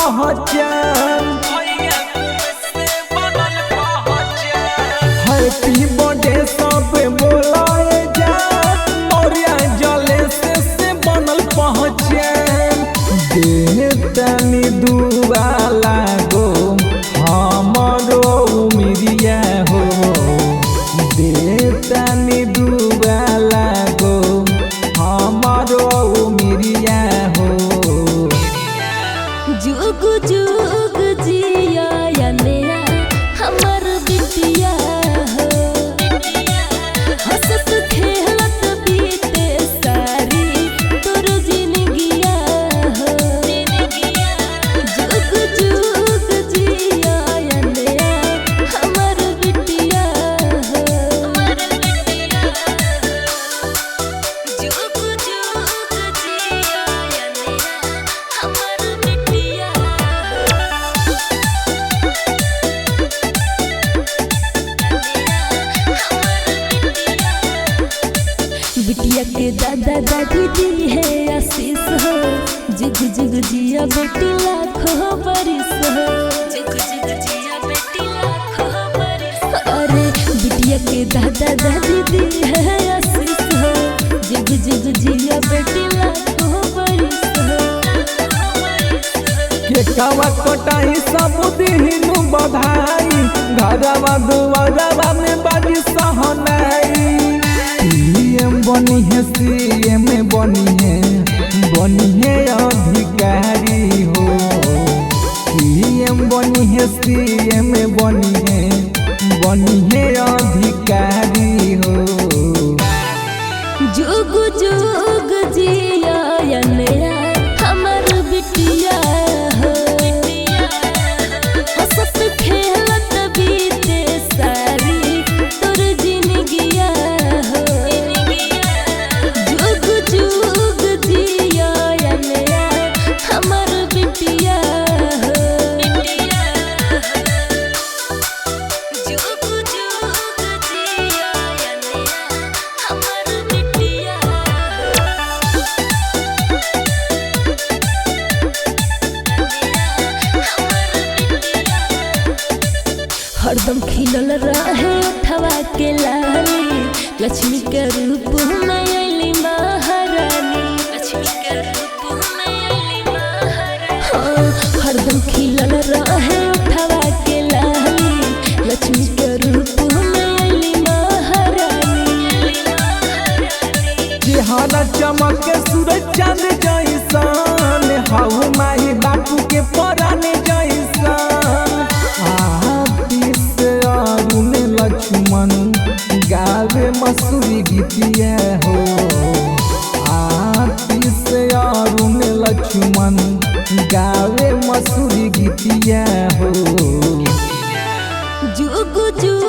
पहचान। Happy birthday सब बोलाए जात मौर्या जले से बनल पहचान। देतानी दुआ लागो हमरो उमिरिया हो, देतानी दुआ लागो हमरो उमिरिया हो। जुग जुग जिया नया हमर बिटिया हो, हंसत खेलत बीते सारी तोर जिंदगिया हो। जुग जुग जिया नया हमर बिटिया हो, जुग जुग जिया नया हमर बिटिया बिटिया के दादा दादी दी है आशीष हो। जुग जुग जिया बेटी लाखों बरिस हो, जुग जुग जिया बेटी लाखों बरिस। अरे बिटिया के दादा दादी दी है आशीष हो। जुग जुग जिया बेटी लाखों बरिस हो। के कावा कटाई सब दिनु बधाई, घरवा दुआरवा में बाजी सहनाई। सीएम बनी है सीएम बनी है अधिकारी हो, सीएम बनी है सीएम बनी है अधिकारी हो। जुग जुग जिया नया हमर बिटिया हो, हंसत खेलत बीते सारी तोर जिंदगिया हो। जुग जुग जिया नया हमर बिटिया हो, जुग जुग जिया नया हमर बिटिया हरदम खिलल रहे उठवा के लाली। लक्ष्मी के रूप में अली महारानी, लक्ष्मी के रूप में अली महारानी। हाँ, हरदम खिलल रहे उठवा के लाली। लक्ष्मी के रूप में अली महारानी। चेहरा चमक के सूरज चांद जैसन, हाउ माही बापू के परान जैसन। आतिश अरुण लक्ष्मण गावे मसूरी गीतिया हो, आतिश अरुण लक्ष्मण गावे मसूरी गीतिया हो। जुग जुग